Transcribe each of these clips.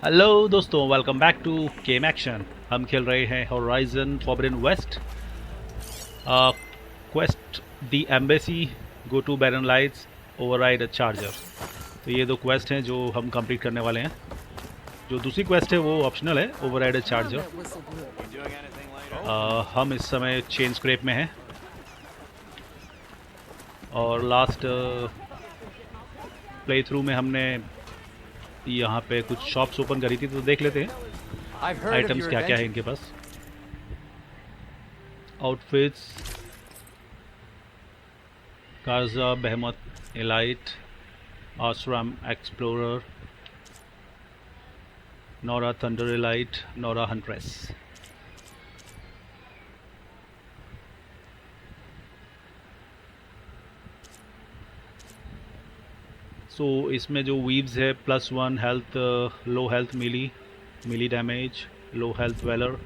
Hello दोस्तों, welcome back to game action. हम खेल रहे हैं Horizon Forbidden West, quest the embassy, go to Barren Lights, override a charger. तो ये दो क्वेस्ट हैं जो हम कंप्लीट करने वाले हैं। जो दूसरी क्वेस्ट है वो ऑप्शनल है, ओवरराइड अ चार्जर। हम इस समय चेन स्क्रैप में हैं और लास्ट प्ले थ्रू में हमने यहाँ पे कुछ शॉप्स ओपन करी थी, तो देख लेते हैं आइटम्स क्या क्या है इनके पास। Outfits, Carja behemoth elite, Oseram explorer, Nora thunder elite, Nora huntress. So इसमें जो वीव्स है +1 health, low health melee damage, low health valor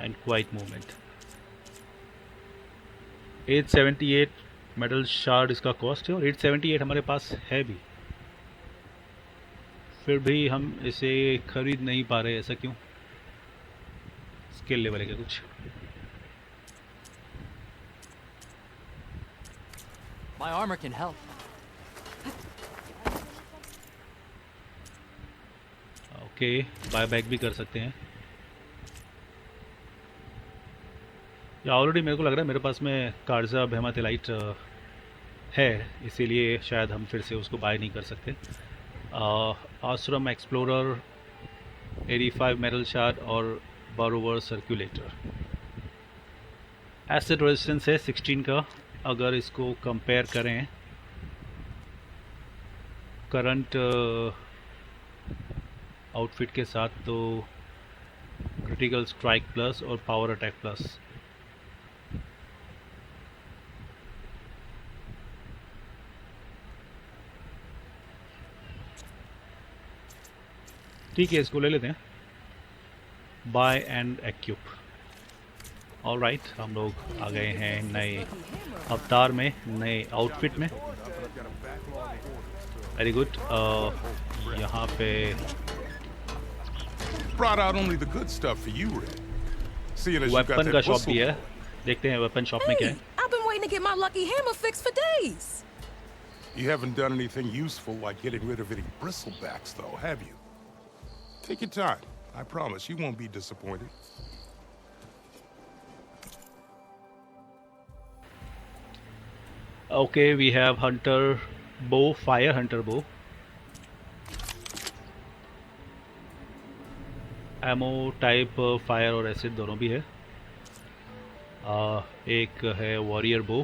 and quiet movement. 878 metal shard इसका कॉस्ट है और 878 हमारे पास है भी, फिर भी हम इसे खरीद नहीं पा रहे। ऐसा क्यों? स्किल लेवल है क्या कुछ? My armor can help. Okay, buy back भी कर सकते हैं। या ऑलरेडी मेरे को लग रहा है मेरे पास में कार्जा बेहमत एलाइट है, इसीलिए शायद हम फिर से उसको बाय नहीं कर सकते। आश्रम एक्सप्लोरर, 85 मेटल शार्ड और बारोवर सर्कुलेटर। एसिड रेजिस्टेंस है 16 का। अगर इसको कंपेयर करें करंट आउटफिट के साथ, तो क्रिटिकल स्ट्राइक प्लस और पावर अटैक प्लस। ठीक है, इसको ले लेते हैं, बाय एंड एक्यूप। ऑलराइट, हम लोग आ गए हैं नए अवतार में, नए आउटफिट में। Very good. यहाँ पे Brought out only the good stuff for you, Red. Seeing as you got weapon का that शॉप whistle. भी है, देखते हैं वेपन शॉप में क्या Hey, है। I've been waiting to get my lucky hammer fixed for days. You haven't done anything useful like getting rid of any bristlebacks, though, have you? Take your time. I promise you won't be disappointed. Okay, we have hunter bow, fire hunter bow, ammo type fire और acid दोनों भी है। एक है warrior bow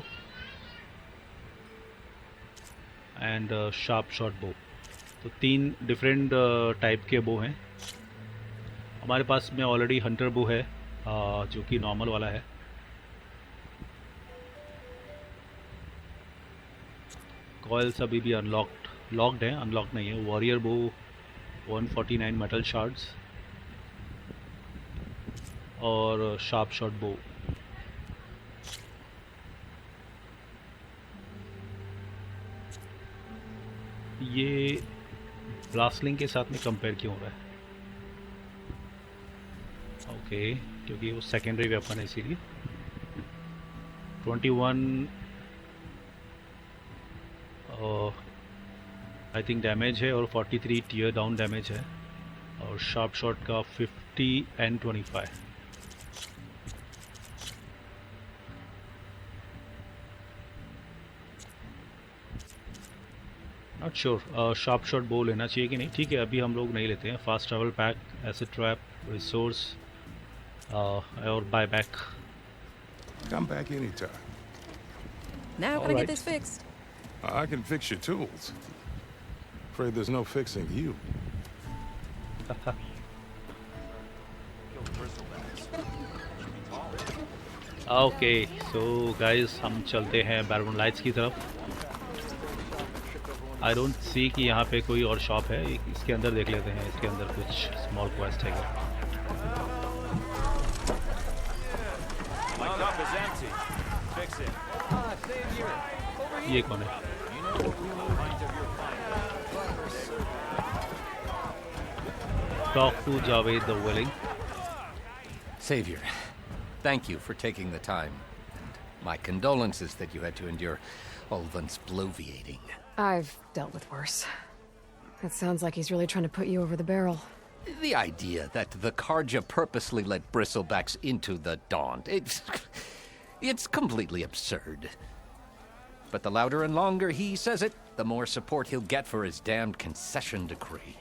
and sharp shot बो। तो 3 different type के बो हैं। हमारे पास में ऑलरेडी हंटर बो है, जो कि नॉर्मल वाला है। कॉइल्स अभी भी लॉक्ड है, अनलॉक्ड नहीं है। वॉरियर बो 149 मेटल शार्ड्स और शार्प शॉट बो। ये ब्लास्टलिंग के साथ में कंपेयर क्यों हो रहा है? ओके, क्योंकि वो सेकेंडरी वेपन है इसीलिए। 21 आई थिंक डैमेज है और 43 टीयर डाउन डैमेज है, और शार्प शॉट का 50 and 25। Not sure sharp shot बो लेना चाहिए कि नहीं। ठीक है, अभी हम लोग नहीं लेते हैं। Fast travel pack, acid trap, resource और buy back. Come back anytime. Now can I Alright. get this fixed? I can fix your tools. Afraid there's no fixing you. Okay, so guys हम चलते हैं बैरन lights की तरफ। I don't see कि यहाँ पे कोई और शॉप है। इसके अंदर देख लेते हैं, इसके अंदर कुछ स्मॉल क्वेस्ट है क्या? ये कौन है? Talk to Javed the Willing. Savior, thank you for taking the time. And my condolences that you had to endure Ulvan's bloviating. I've dealt with worse. It sounds like he's really trying to put you over the barrel. The idea that the Karja purposely let bristlebacks into the Daunt, it's completely absurd. But the louder and longer he says it, the more support he'll get for his damned concession decree.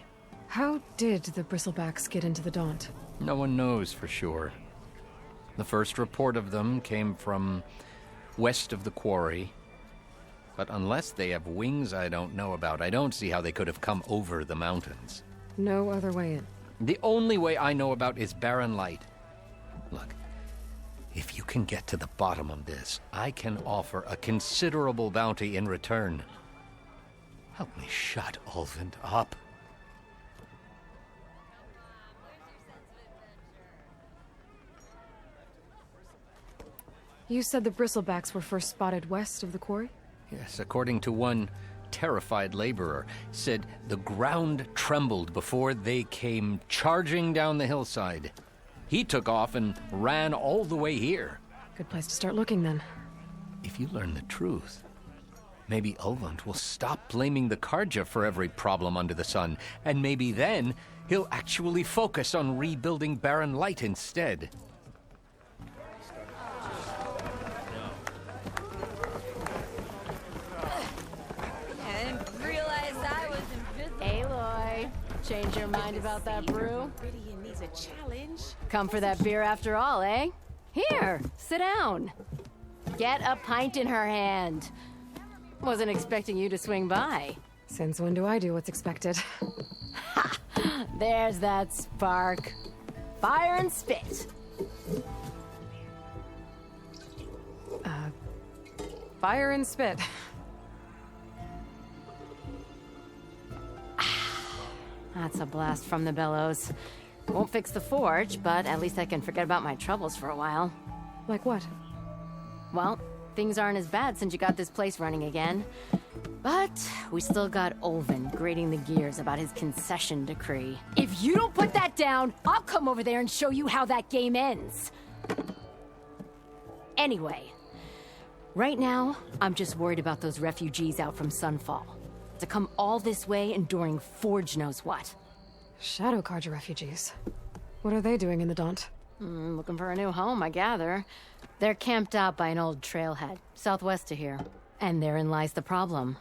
How did the bristlebacks get into the Daunt? No one knows for sure. The first report of them came from west of the quarry. But unless they have wings I don't know about, I don't see how they could have come over the mountains. No other way in. The only way I know about is barren light. Look, if you can get to the bottom of this, I can offer a considerable bounty in return. Help me shut Ulvund up. You said the bristlebacks were first spotted west of the quarry? Yes, according to one terrified laborer, said the ground trembled before they came charging down the hillside. He took off and ran all the way here. Good place to start looking, then. If you learn the truth, maybe Ulvund will stop blaming the Karja for every problem under the sun, and maybe then he'll actually focus on rebuilding Barren Light instead. Aloy, change your mind about that brew? Come for that beer after all, eh? Here, sit down. Get a pint in her hand. Wasn't expecting you to swing by. Since when do I do what's expected? There's that spark. Fire and spit. Fire and spit. That's a blast from the bellows. Won't fix the forge, but at least I can forget about my troubles for a while. Like what? Well, things aren't as bad since you got this place running again. But we still got Ulvund grating the gears about his concession decree. If you don't put that down, I'll come over there and show you how that game ends. Anyway, right now, I'm just worried about those refugees out from Sunfall. To come all this way enduring Forge knows what. Shadow Karja refugees. What are they doing in the Daunt? Looking for a new home, I gather. They're camped out by an old trailhead, southwest of here. And therein lies the problem.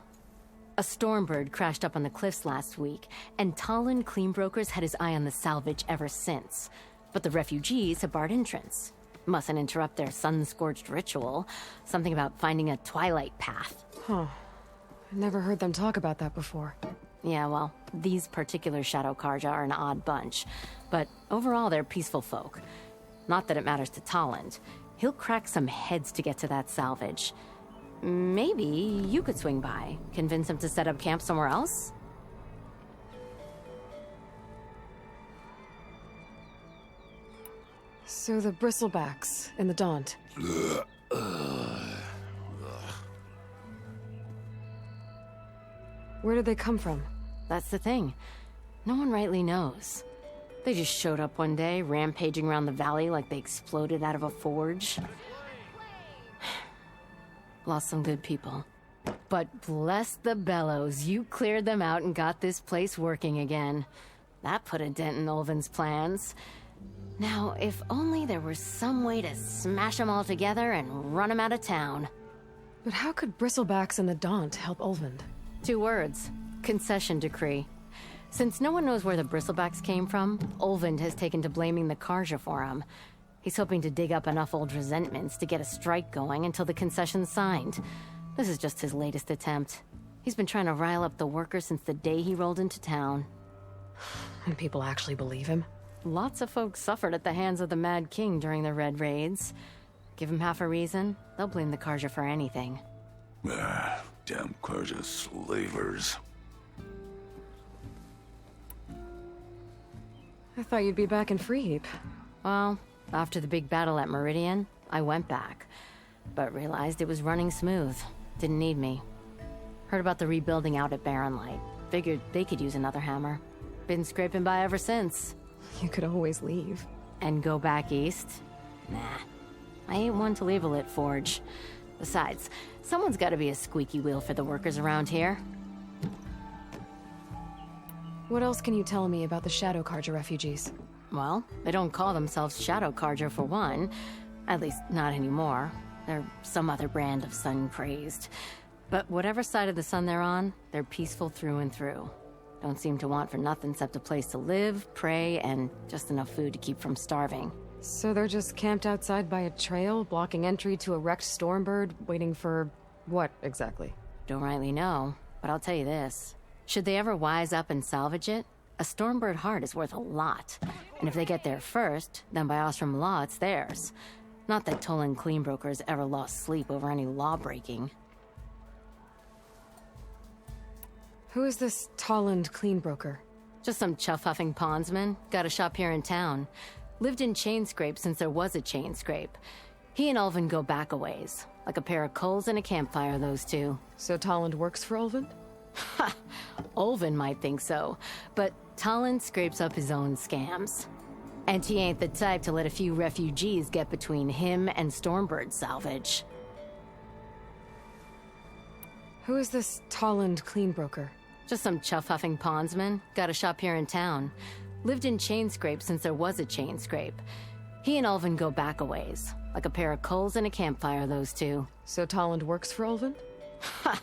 A stormbird crashed up on the cliffs last week, and Talon Cleanbrokers had his eye on the salvage ever since. But the refugees have barred entrance. Mustn't interrupt their sun-scorched ritual. Something about finding a twilight path. Huh. I never heard them talk about that before. Yeah, well, these particular Shadow Karja are an odd bunch. But overall, they're peaceful folk. Not that it matters to Talland. He'll crack some heads to get to that salvage. Maybe you could swing by, convince him to set up camp somewhere else? So the bristlebacks in the Daunt. Where did they come from? That's the thing. No one rightly knows. They just showed up one day, rampaging around the valley like they exploded out of a forge. Lost some good people. But bless the bellows, you cleared them out and got this place working again. That put a dent in Ulvund's plans. Now, if only there was some way to smash them all together and run them out of town. But how could bristlebacks in the Daunt help Ulvund? 2 words. Concession decree. Since no one knows where the bristlebacks came from, Ulvund has taken to blaming the Karja for them. He's hoping to dig up enough old resentments to get a strike going until the concession's signed. This is just his latest attempt. He's been trying to rile up the workers since the day he rolled into town. And people actually believe him? Lots of folks suffered at the hands of the Mad King during the Red Raids. Give him half a reason, they'll blame the Karja for anything. Damn Karja slavers. I thought you'd be back in Freeheap. Well, after the big battle at Meridian, I went back. But realized it was running smooth. Didn't need me. Heard about the rebuilding out at Barren Light. Figured they could use another hammer. Been scraping by ever since. You could always leave. And go back east? Nah. I ain't one to leave a lit forge. Besides, someone's gotta be a squeaky wheel for the workers around here. What else can you tell me about the Shadow Carja refugees? Well, they don't call themselves Shadow Carja for one. At least, not anymore. They're some other brand of sun-crazed. But whatever side of the sun they're on, they're peaceful through and through. Don't seem to want for nothing except a place to live, pray, and just enough food to keep from starving. So they're just camped outside by a trail, blocking entry to a wrecked Stormbird, waiting for... what, exactly? Don't rightly know, but I'll tell you this. Should they ever wise up and salvage it, a Stormbird heart is worth a lot. And if they get there first, then by Ostrom law, it's theirs. Not that Tolan Cleanbrokers ever lost sleep over any law-breaking. Who is this Tolland Cleanbroker? Just some chuff-huffing pondsman. Got a shop here in town. Lived in Chainscrape since there was a Chainscrape. He and Ulvin go back a ways. Like a pair of coals and a campfire, those two. So Tolland works for Ulvin? Ha! Ulvin might think so, but Tolland scrapes up his own scams. And he ain't the type to let a few refugees get between him and Stormbird salvage. Who is this Tolland Cleanbroker? Just some chuff-huffing pondsman. Got a shop here in town. Lived in Chainscrape since there was a Chainscrape. He and Ulvin go back a ways. Like a pair of coals and a campfire, those two. So Tolland works for Ulvin? Ha!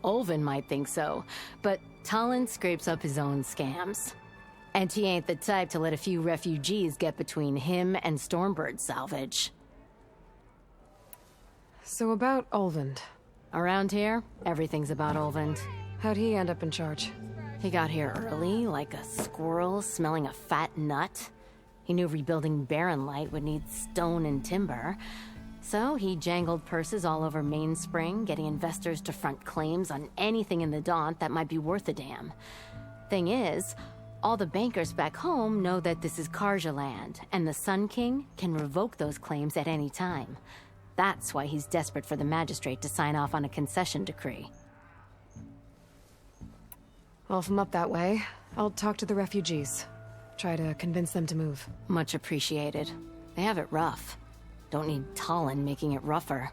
Ulvin might think so, but Tolland scrapes up his own scams. And he ain't the type to let a few refugees get between him and Stormbird salvage. So about Ulvin. Around here, everything's about Ulvin. How'd he end up in charge? He got here early, like a squirrel smelling a fat nut. He knew rebuilding Barren Light would need stone and timber. So he jangled purses all over Mainspring, getting investors to front claims on anything in the Daunt that might be worth a damn. Thing is, all the bankers back home know that this is Carja land, and the Sun King can revoke those claims at any time. That's why he's desperate for the magistrate to sign off on a concession decree. Well, if I'm up that way, I'll talk to the refugees. Try to convince them to move. Much appreciated. They have it rough. Don't need Tolland making it rougher.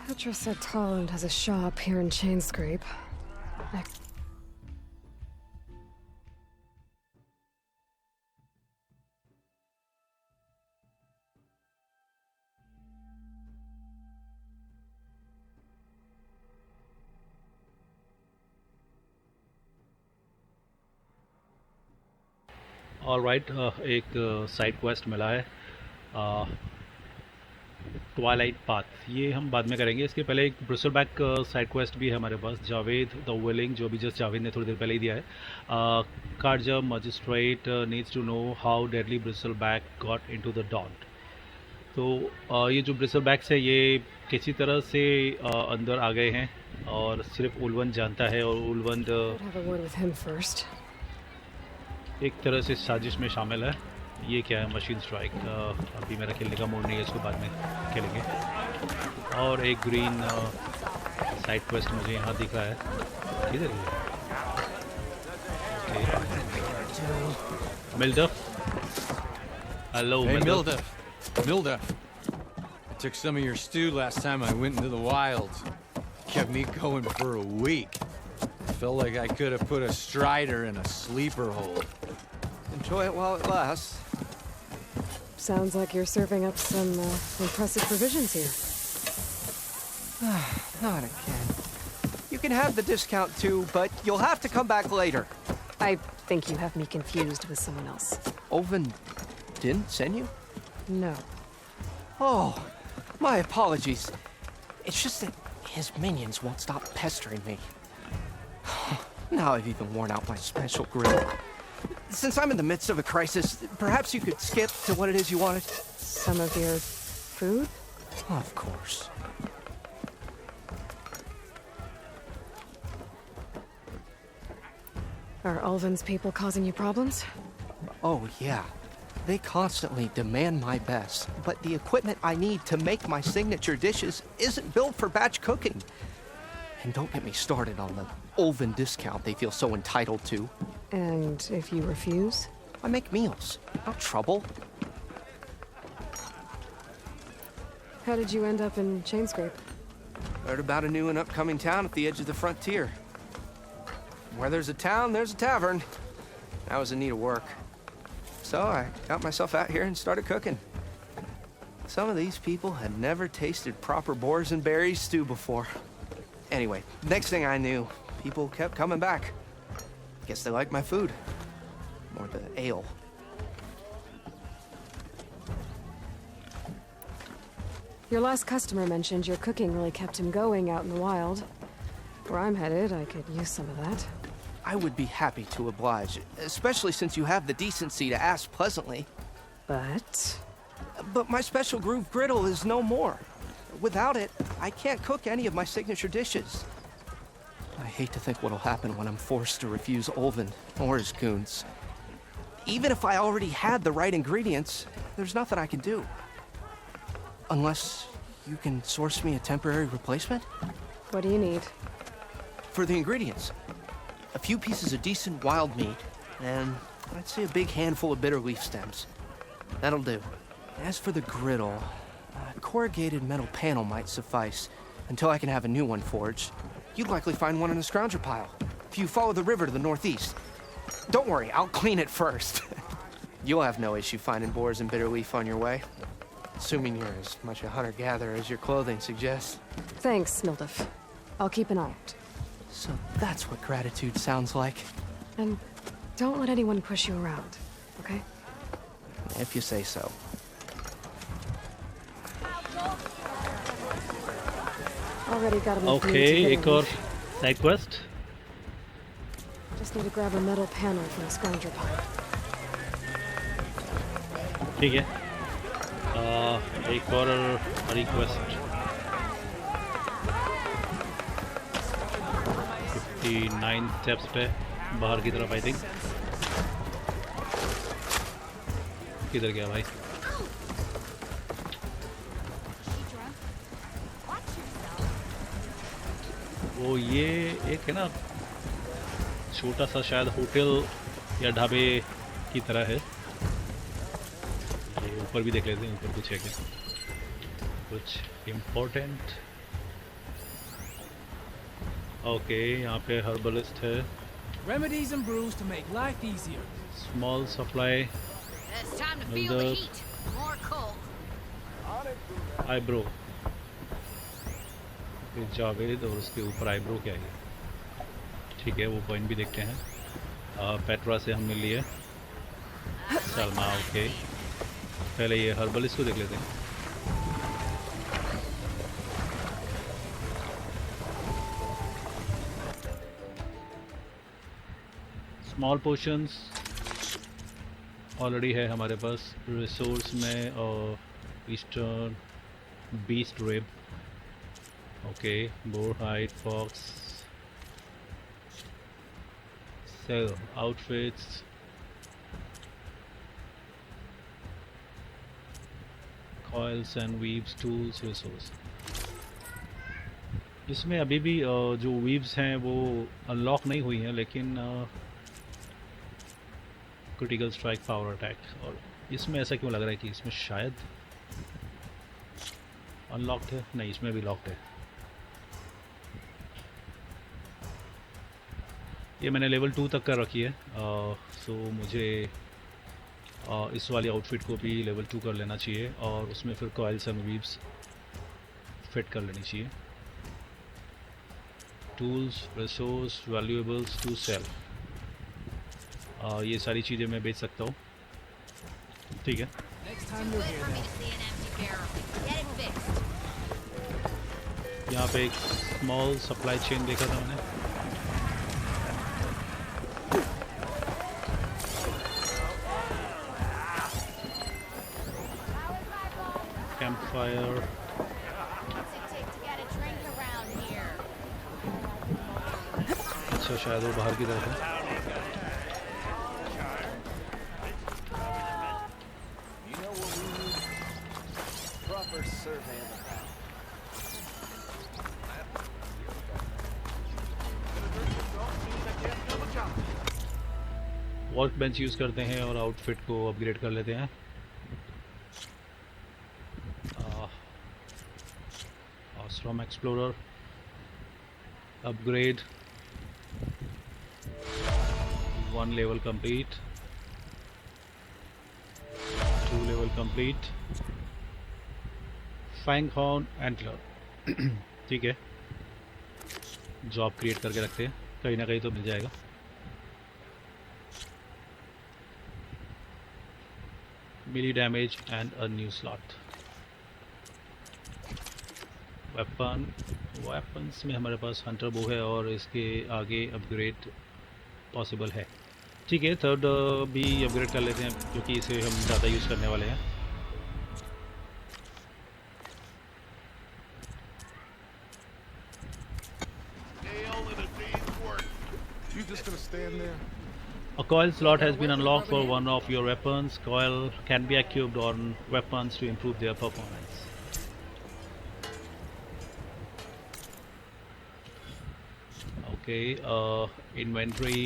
Petra said Tolland has a shop here in Chainscrape. Alright एक side quest मिला है Twilight path, ये हम बाद में करेंगे। इसके पहले एक ब्रिसलबैक साइड क्वेस्ट भी है हमारे पास, जावेद द विलिंग, जो भी जस्ट जावेद ने थोड़ी देर पहले ही दिया है। Carja magistrate needs to know how deadly bristleback got into the Daunt. तो ये जो ब्रिसलबैक्स है ये किसी तरह से अंदर आ गए हैं और सिर्फ उल्वन जानता है, और उल्वन एक तरह से साजिश में शामिल है। ये क्या है? Machine strike. अभी मेरा खेलने का मूड नहीं है, इसको बाद में खेलेंगे। और एक ग्रीन साइड क्वेस्ट मुझे यहाँ दिख रहा है, किधर है? मिल्डफ, hello मिल्डफ। Mildef, I took some of your stew last time I went into the wilds. Kept me going for a week. Felt like I could have put a strider in a sleeper hole. Enjoy it while it lasts. Sounds like you're serving up some impressive provisions here. Not again. You can have the discount too, but you'll have to come back later. I think you have me confused with someone else. Oven didn't send you? No. Oh, my apologies. It's just that his minions won't stop pestering me. Now I've even worn out my special grill. Since I'm in the midst of a crisis, perhaps you could skip to what it is you wanted? Some of your food? Of course. Are Ulvin's people causing you problems? Oh, yeah. They constantly demand my best, but the equipment I need to make my signature dishes isn't built for batch cooking. And don't get me started on the Ulven discount they feel so entitled to. And if you refuse? I make meals, not trouble. How did you end up in Chainscrape? Heard about a new and upcoming town at the edge of the frontier. Where there's a town, there's a tavern. I was in need of work. So I got myself out here and started cooking. Some of these people had never tasted proper boars and berries stew before. Anyway, next thing I knew, people kept coming back. Guess they liked my food. Or the ale. Your last customer mentioned your cooking really kept him going out in the wild. Where I'm headed, I could use some of that. I would be happy to oblige, especially since you have the decency to ask pleasantly. But my special groove griddle is no more. Without it, I can't cook any of my signature dishes. I hate to think what'll happen when I'm forced to refuse Ulven or his goons. Even if I already had the right ingredients, there's nothing I can do. Unless you can source me a temporary replacement? What do you need? For the ingredients, a few pieces of decent wild meat, and I'd say a big handful of bitter leaf stems. That'll do. As for the griddle, a corrugated metal panel might suffice until I can have a new one forged. You'd likely find one in a scrounger pile if you follow the river to the northeast. Don't worry, I'll clean it first. You'll have no issue finding boars and bitter leaf on your way. Assuming you're as much a hunter-gatherer as your clothing suggests. Thanks, Mildif. I'll keep an eye out. So that's what gratitude sounds like. And don't let anyone push you around, okay? If you say so. Already got enough meat to Okay, get एक in. और side quest. Just need to grab a metal panel from the scrounger pile. ठीक है. एक और request. 59 steps पे बाहर की तरफ I think. किधर गया भाई? वो ये एक है ना छोटा सा शायद होटल या ढाबे की तरह है. ये ऊपर भी देख लेते हैं, ऊपर कुछ है क्या, कुछ इम्पोर्टेंट. ओके, यहाँ पे हर्बलिस्ट है. Remedies and brews to make life easier. Small supply. It's time to feel the heat. More cold. Eyebrow Javed और उसके ऊपर आईब्रो क्या है. ठीक है, वो पॉइंट भी देखते हैं. पेट्रा से हम मिल लिए. सलमा. ओके, पहले ये हर्बलिस्ट को देख लेते हैं. स्मॉल पोशंस ऑलरेडी है हमारे पास. रिसोर्स में और eastern beast rib. Okay, boar hide, fox, sell outfits, coils and weaves, tools, resource. इसमें अभी भी जो वीव्स हैं वो अनलॉक नहीं हुई हैं, लेकिन क्रिटिकल स्ट्राइक, पावर अटैक. और इसमें ऐसा क्यों लग रहा है कि इसमें शायद अनलॉक्ड है. नहीं, इसमें भी लॉक्ड है. ये मैंने लेवल 2 तक कर रखी है. सो मुझे इस वाली आउटफिट को भी लेवल 2 कर लेना चाहिए और उसमें फिर कॉइल्स एंड वीव्स फिट कर लेनी चाहिए. Tools, resource, valuables to sell. ये सारी चीज़ें मैं बेच सकता हूँ. ठीक है. यहाँ पे एक स्मॉल सप्लाई चेन देखा था मैंने. Camp fire. अच्छा, शायद वो बाहर की तरफ है. वर्क बेंच यूज़ करते हैं और आउटफिट को अपग्रेड कर लेते हैं। Ashram explorer upgrade, 1 level complete, 2 level complete, fang horn antler. ठीक है, जॉब क्रिएट करके रखते हैं, कहीं ना कहीं तो मिल जाएगा। Melee damage and a new slot. Weapons में हमारे पास हंटर बो है और इसके आगे अपग्रेड पॉसिबल है। ठीक है, थर्ड भी अपग्रेड कर लेते हैं क्योंकि इसे हम ज़्यादा यूज़ करने वाले हैं। A coil slot has been unlocked for one of your weapons. Coil can be equipped on weapons to improve their performance. Okay, inventory,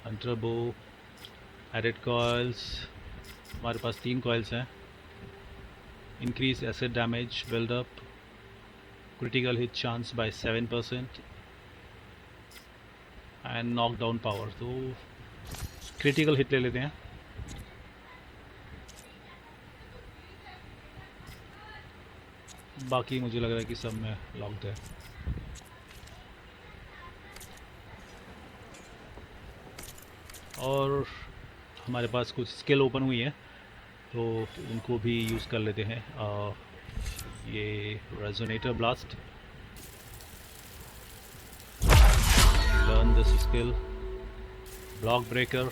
hunter bow, added coils. हमारे पास 3 coils हैं. Increase acid damage build up, critical hit chance by 7%, and knock down power. तो critical hit ले लेते हैं. बाकी मुझे लग रहा है कि सब में लॉक्ड है। और हमारे पास कुछ स्किल ओपन हुई है तो उनको भी यूज़ कर लेते हैं। ये resonator blast, learn this skill, block breaker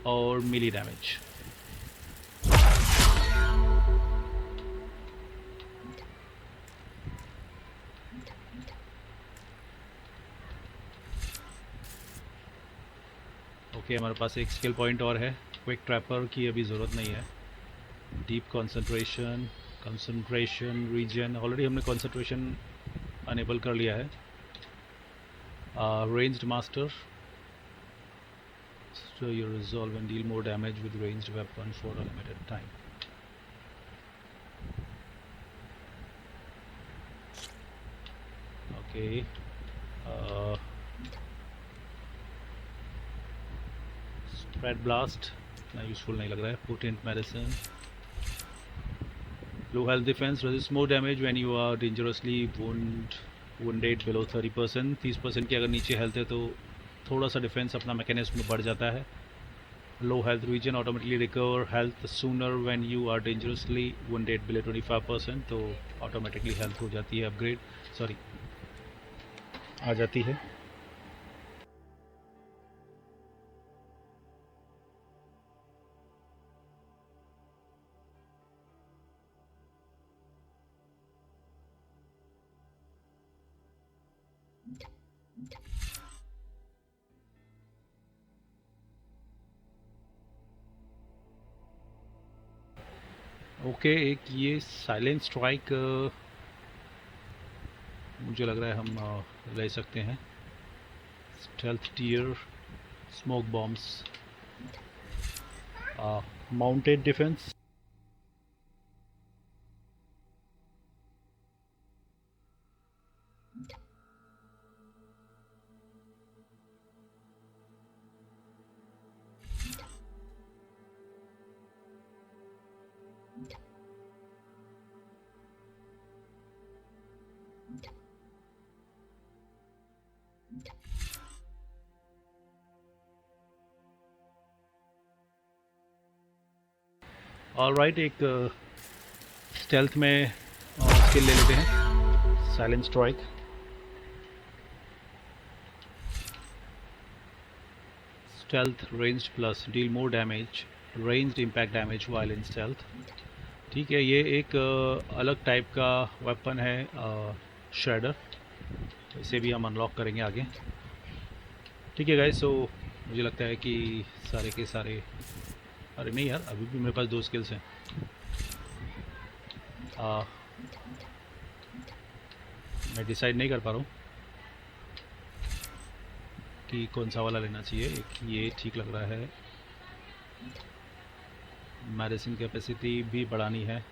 और मिली डैमेज। ओके, हमारे पास एक स्किल पॉइंट और है। क्विक ट्रैपर की अभी ज़रूरत नहीं है। डीप कंसंट्रेशन, रीजन, ऑलरेडी हमने कंसंट्रेशन अनेबल कर लिया है। Ranged master, so you resolve and deal more damage with ranged weapon for a limited time. Okay, spread blast इतना यूजफुल नहीं लग रहा है। potent medicine, low health defense, resist more damage when you are dangerously wounded below 30%। 30% की अगर नीचे health है तो थोड़ा सा डिफेंस अपना मैकेनिज्म में बढ़ जाता है। Low health regen, automatically recover health sooner when you are dangerously wounded below 25%। तो ऑटोमेटिकली हेल्थ हो जाती है अपग्रेड, सॉरी आ जाती है। ओके, एक ये साइलेंट स्ट्राइक मुझे लग रहा है हम ले सकते हैं। Stealth tier, smoke bombs, mounted defence, alright. एक स्टेल्थ में स्किल ले लेते हैं, silent strike. Stealth ranged plus deal more damage, ranged impact damage while in stealth. ठीक है, ये एक अलग टाइप का वेपन है, श्रेडर। इसे भी हम अनलॉक करेंगे आगे। ठीक है गाइस, सो मुझे लगता है कि सारे के सारे, अरे नहीं यार, अभी भी मेरे पास 2 स्किल्स हैं। मैं डिसाइड नहीं कर पा रहा हूँ। कि कौन सा वाला लेना चाहिए। एक ये ठीक लग रहा है। मेडिसिन कैपेसिटी भी बढ़ानी है।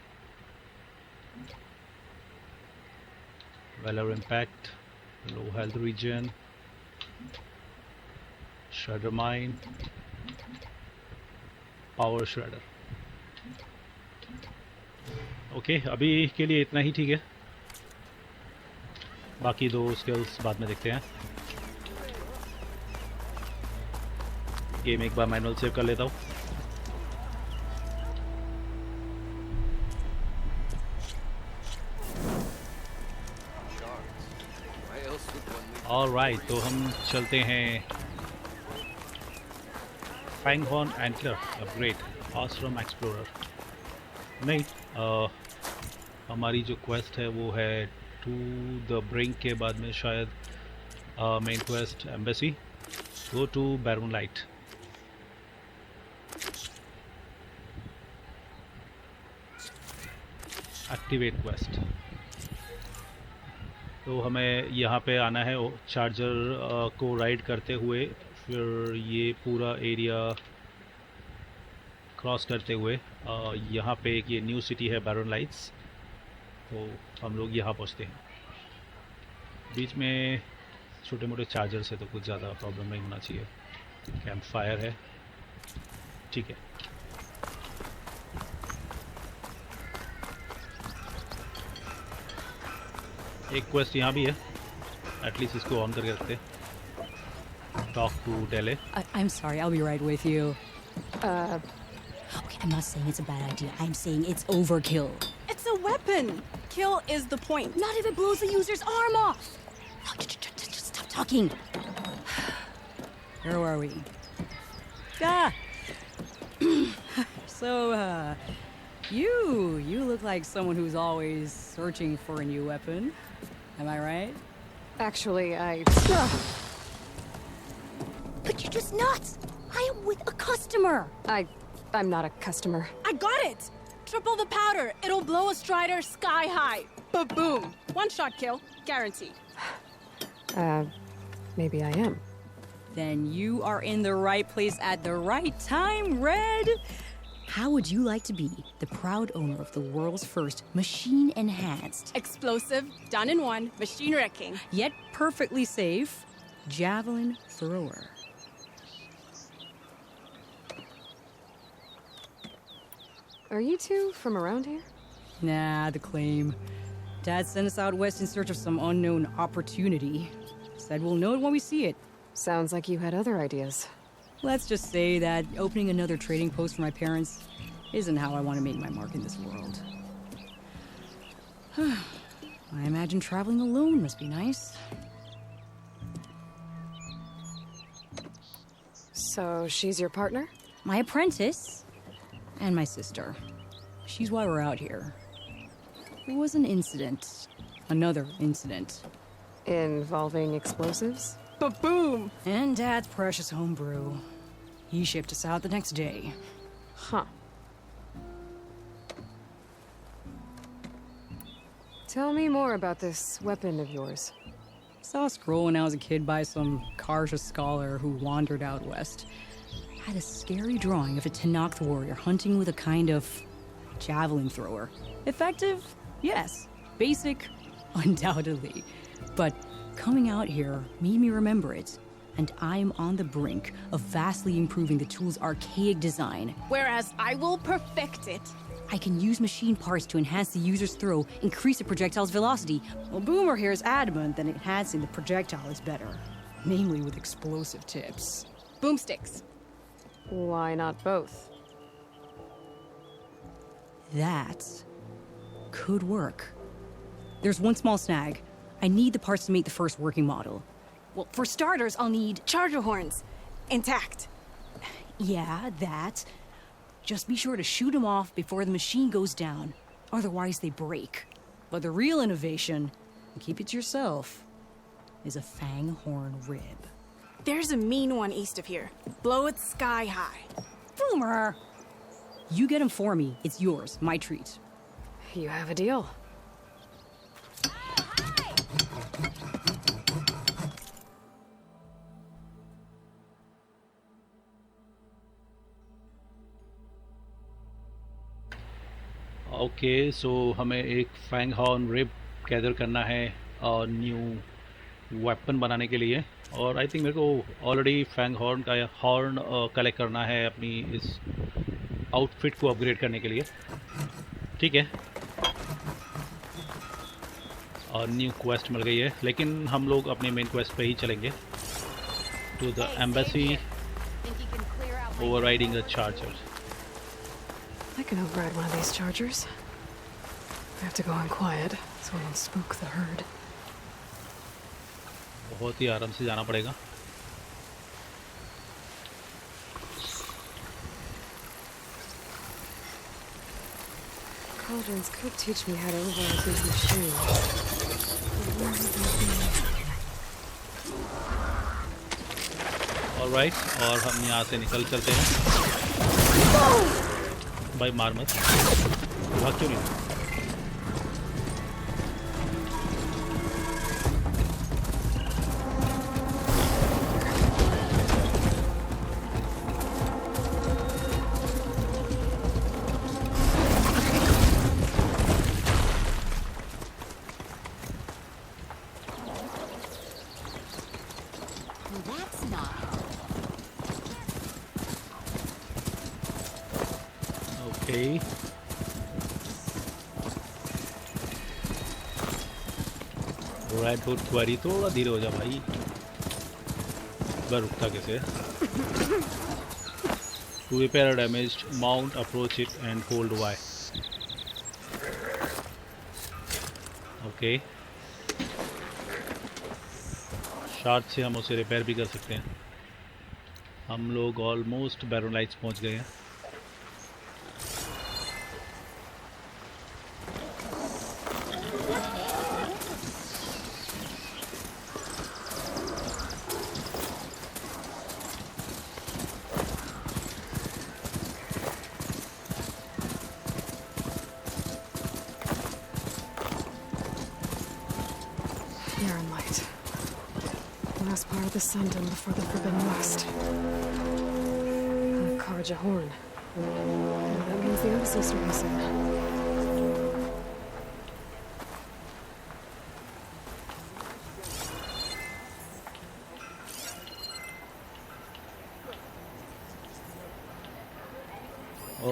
Valour impact, low health regen, shredder mine, power shredder. Okay, अभी के लिए इतना ही ठीक है। बाकी 2 स्किल्स बाद में देखते हैं। गेम एक बार मैनुअल सेव कर लेता हूँ। ऑलराइट, तो हम चलते हैं। फैंगहॉर्न एंटलर अपग्रेड, आश्रम एक्सप्लोरर। नहीं, हमारी जो क्वेस्ट है वो है टू द ब्रिंक के बाद में शायद main quest embassy, go to Barren Light. Activate quest. तो हमें यहाँ पे आना है चार्जर को राइड करते हुए, फिर ये पूरा एरिया क्रॉस करते हुए यहाँ पे एक ये न्यू सिटी है बैरन लाइट्स, तो हम लोग यहाँ पहुँचते हैं। बीच में छोटे मोटे चार्जर से तो कुछ ज़्यादा प्रॉब्लम नहीं होना चाहिए। कैंप फायर है, ठीक है। एक क्वेस्ट यहाँ भी है, एटलीस्ट इसको ऑन करके रखते। Talk to Delah. I'm sorry, I'll be right with you. Okay, I'm not saying it's a bad idea. I'm saying it's overkill. It's a weapon. Kill is the point. Not if it blows the user's arm off. No, just stop talking. Where are we? Ah. So, you look like someone who's always searching for a new weapon. Am I right? Actually, But you're just nuts! I am with a customer! I'm not a customer. I got it! Triple the powder. It'll blow a strider sky high. Ba-boom. One shot kill. Guaranteed. Maybe I am. Then you are in the right place at the right time, Red! How would you like to be the proud owner of the world's first machine-enhanced, Explosive, done in one, machine wrecking, yet perfectly safe, javelin thrower? Are you two from around here? Nah, the claim. Dad sent us out west in search of some unknown opportunity. Said we'll know it when we see it. Sounds like you had other ideas. Let's just say that opening another trading post for my parents isn't how I want to make my mark in this world. I imagine traveling alone must be nice. So she's your partner? My apprentice and my sister. She's why we're out here. There was an incident. Another incident. Involving explosives? Ba-boom! And Dad's precious homebrew. He shipped us out the next day. Huh. Tell me more about this weapon of yours. Saw a scroll when I was a kid by some Karja scholar who wandered out west. Had a scary drawing of a Tenakth warrior hunting with a kind of javelin thrower. Effective? Yes. Basic? Undoubtedly. But coming out here made me remember it. And I'm on the brink of vastly improving the tool's archaic design. Whereas I will perfect it. I can use machine parts to enhance the user's throw, increase the projectile's velocity. Well, Boomer here is adamant that enhancing the projectile is better. Namely with explosive tips. Boomsticks. Why not both? That could work. There's one small snag. I need the parts to make the first working model. Well, for starters, I'll need charger horns. Intact. Yeah, that. Just be sure to shoot them off before the machine goes down. Otherwise, they break. But the real innovation, and keep it to yourself, is a fang horn rib. There's a mean one east of here. Blow it sky high. Boomer! You get him for me. It's yours. My treat. You have a deal. Okay so हमें एक Fang horn rib gather करना है new weapon बनाने के लिए, और I think मेरे को ऑलरेडी फैंग हॉर्न का हॉर्न कलेक्ट करना है अपनी इस आउटफिट को अपग्रेड करने के लिए। ठीक है, और न्यू क्वेस्ट मिल गई है, लेकिन हम लोग अपने मेन क्वेस्ट पे ही चलेंगे, to the embassy overriding a charger. I can override one of these chargers. I have to go in quiet so I won't spook the herd. बहुत ही आराम से जाना पड़ेगा। Cauldrons could teach me how to override these machines. But where would that be? Alright, और हम यहाँ से निकल चलते हैं। भाई मार मत, भाग क्यों नहीं? ओके रेड हुड क्वेरी, थोड़ा धीरे हो जा भाई, रुकता कैसे? To repair a damaged mount approach it and hold Y. Okay, short से हम उसे रिपेयर भी कर सकते हैं। हम लोग ऑलमोस्ट बैरोलाइट्स पहुंच गए हैं। Yarn light. Last part of the sun done before the Forbidden West. A Karja horn. And that means the embassy's starting soon.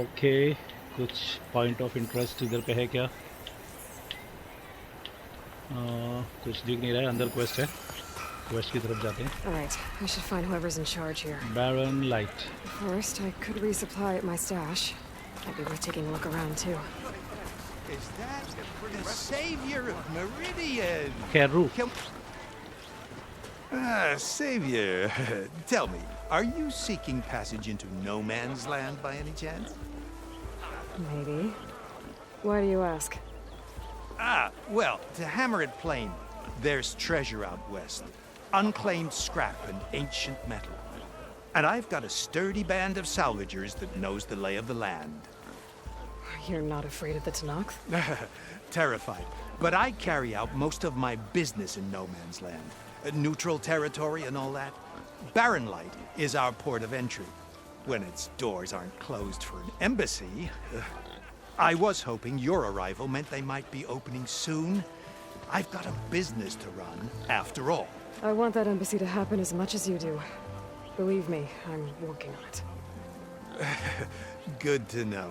Okay, कुछ पॉइंट ऑफ इंटरेस्ट इधर पे है क्या? कुछ दिख नहीं रहा है। अंदर क्वेस्ट है, क्वेस्ट की तरफ जाते हैं। Alright, I should find whoever's in charge here. Barren Light. First, I could resupply at my stash. Might be worth taking a look around too. Is that the savior of Meridian? Keru. Savior, tell me, are you seeking passage into no man's land by any chance? Maybe. Why do you ask? Well, to hammer it plain, there's treasure out west. Unclaimed scrap and ancient metal. And I've got a sturdy band of salvagers that knows the lay of the land. You're not afraid of the Tanakh? Terrified. But I carry out most of my business in no man's land. Neutral territory and all that. Barren Light is our port of entry. When its doors aren't closed for an embassy. I was hoping your arrival meant they might be opening soon. I've got a business to run, after all. I want that embassy to happen as much as you do. Believe me, I'm working on it. Good to know.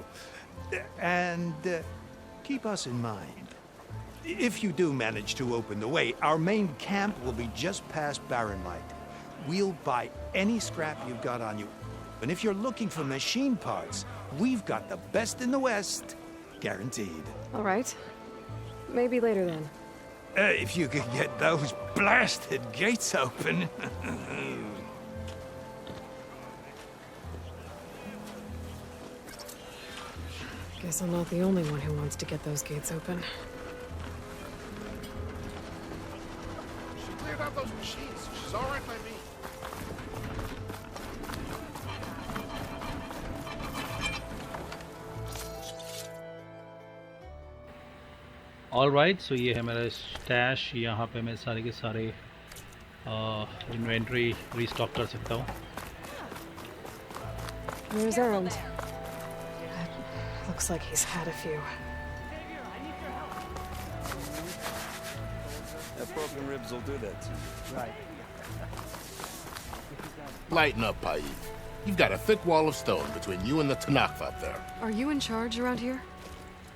And keep us in mind. If you do manage to open the way, our main camp will be just past Barren Light. We'll buy any scrap you've got on you. And if you're looking for machine parts, we've got the best in the West. Guaranteed. All right. Maybe later then. If you could get those blasted gates open. Guess I'm not the only one who wants to get those gates open. She cleared out those machines. She's all right by me. All right, so ये है मेरा stash. यहाँ पे मैं सारे के सारे inventory restock कर सकता हूँ। Where's Errand? Looks like he's had a few. broken ribs will do that to you. Right. Lighten up, Paib. You've got a thick wall of stone between you and the Tanakh up there. Are you in charge around here?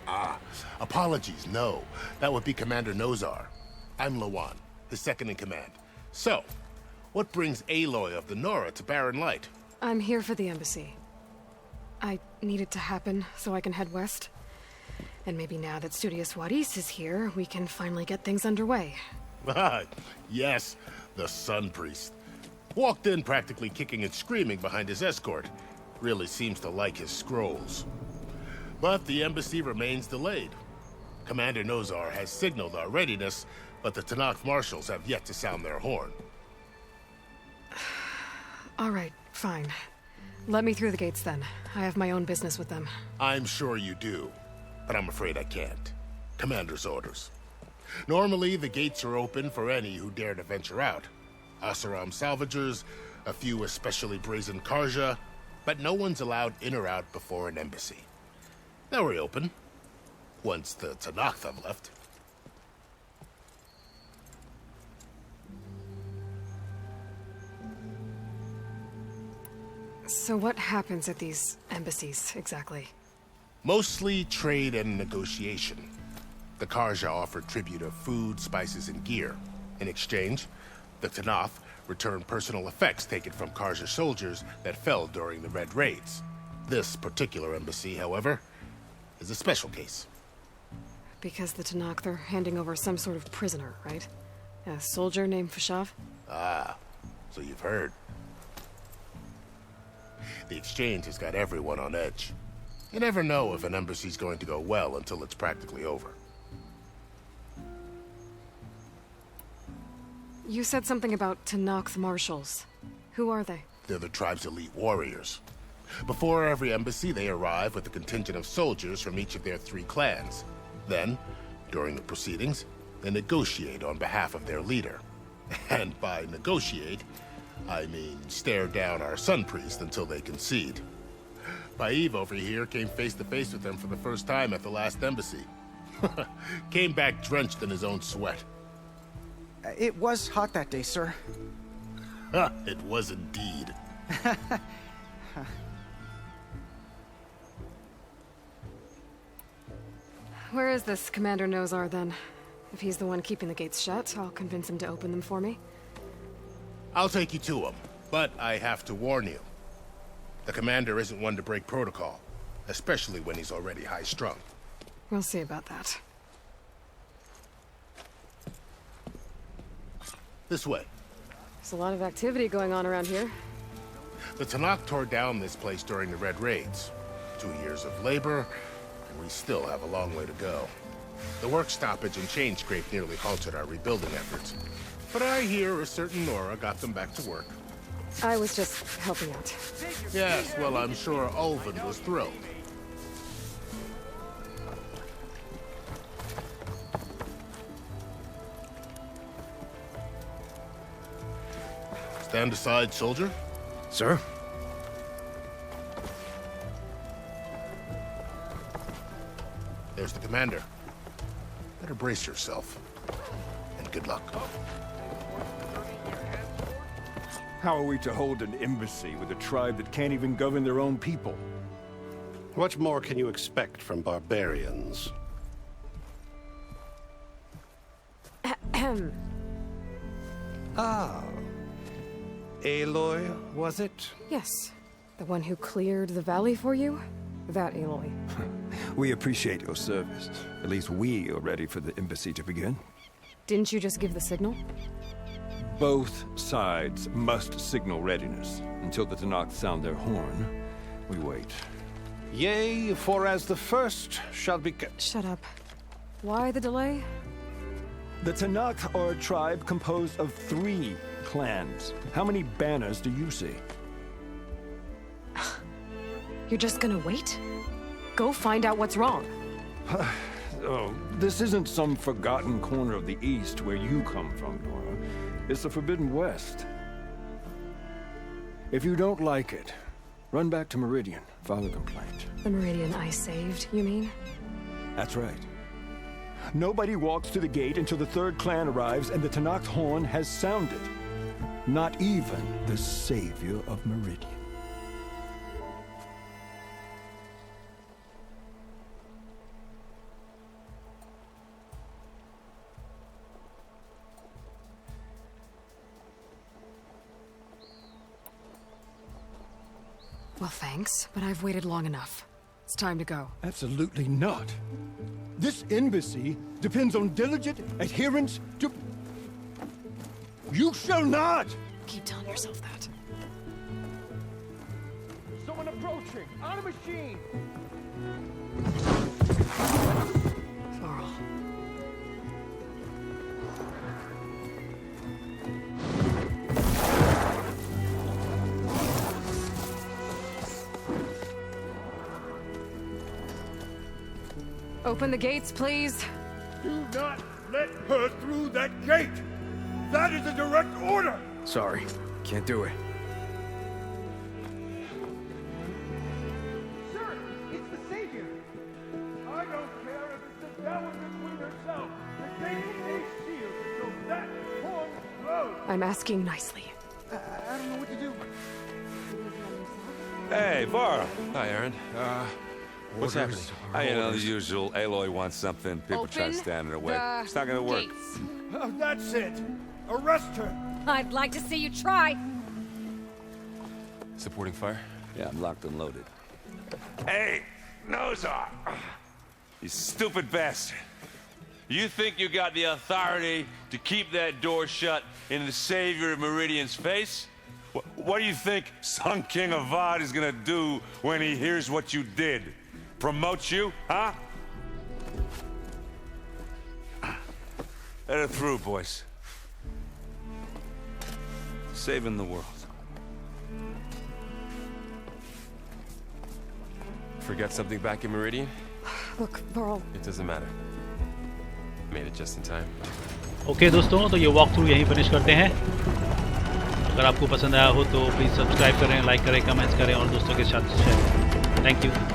Ah, apologies, no. That would be Commander Nozar. I'm Lawan, his second in command. So, what brings Aloy of the Nora to Barren Light? I'm here for the embassy. I need it to happen so I can head west. And maybe now that Studious Juarez is here, we can finally get things underway. Ah, yes, the Sun Priest. Walked in practically kicking and screaming behind his escort. Really seems to like his scrolls. But the embassy remains delayed. Commander Nozar has signaled our readiness, but the Tanakh marshals have yet to sound their horn. All right, fine. Let me through the gates then. I have my own business with them. I'm sure you do, but I'm afraid I can't. Commander's orders. Normally, the gates are open for any who dare to venture out. Asaram salvagers, a few especially brazen Karja, but no one's allowed in or out before an embassy. They'll reopen, once the Tanakh have left. So what happens at these embassies, exactly? Mostly trade and negotiation. The Karja offer tribute of food, spices, and gear. In exchange, the Tanakh return personal effects taken from Karja soldiers that fell during the Red Raids. This particular embassy, however, is a special case. Because the Tanakh, they're handing over some sort of prisoner, right? A soldier named Fashav? Ah, so you've heard. The exchange has got everyone on edge. You never know if an embassy's going to go well until it's practically over. You said something about Tanakh marshals. Who are they? They're the tribe's elite warriors. Before every embassy, they arrive with a contingent of soldiers from each of their 3 clans. Then, during the proceedings, they negotiate on behalf of their leader. And by negotiate, I mean stare down our Sun Priest until they concede. Paib over here came face to face with them for the first time at the last embassy. Came back drenched in his own sweat. It was hot that day, sir. It was indeed. Where is this Commander Nozar, then? If he's the one keeping the gates shut, I'll convince him to open them for me. I'll take you to him, but I have to warn you. The commander isn't one to break protocol, especially when he's already high-strung. We'll see about that. This way. There's a lot of activity going on around here. The Tanakh tore down this place during the Red Raids. 2 years of labor, and we still have a long way to go. The work stoppage and chain scrape nearly halted our rebuilding efforts. But I hear a certain Nora got them back to work. I was just helping out. Yes, well, I'm sure Ulvin was thrilled. Stand aside, soldier. Sir? There's the commander. Better brace yourself. And good luck. How are we to hold an embassy with a tribe that can't even govern their own people? What more can you expect from barbarians? Ah. Aloy, was it? Yes. The one who cleared the valley for you? That Aloy. We appreciate your service. At least we are ready for the embassy to begin. Didn't you just give the signal? Both sides must signal readiness. Until the Tanakh sound their horn, we wait. Yea, for as the first shall be... Shut up. Why the delay? The Tanakh are a tribe composed of 3 clans. How many banners do you see? You're just gonna wait? Go find out what's wrong. Oh, this isn't some forgotten corner of the East where you come from, Nora. It's the Forbidden West. If you don't like it, run back to Meridian, file a complaint. The Meridian I saved, you mean? That's right. Nobody walks to the gate until the third clan arrives and the Tenakth horn has sounded. Not even the savior of Meridian. Well, thanks, but I've waited long enough. It's time to go. Absolutely not. This embassy depends on diligent adherence to... You shall not! Keep telling yourself that. There's someone approaching! On a machine! Varl. Open the gates, please. Do not let her through that gate! That is a direct order! Sorry, can't do it. Sir, it's the Savior! I don't care if it's the Dowager Queen herself! The gate is sealed until that horn blows! I'm asking nicely. I don't know what to do. Hey, Varl. Hi, Aaron. What's happening? You know, the usual. Aloy wants something. People try to stand in her way. It's not gonna work. Oh, that's it! Arrest her! I'd like to see you try. Supporting fire? Yeah, I'm locked and loaded. Hey, Nozar! You stupid bastard. You think you got the authority to keep that door shut in the Savior of Meridian's face? What do you think Sun King Avad is gonna do when he hears what you did? Promote you, huh? Let her through, boys. Saving the world. Forgot something back in Meridian? Look, Varl. It doesn't matter. Made it just in time. Okay दोस्तों, तो ये walk through यहीं finish करते हैं। अगर आपको पसंद आया हो तो प्लीज़ सब्सक्राइब करें, लाइक करें, कमेंट्स करें और दोस्तों के साथ शेयर करें। Thank you.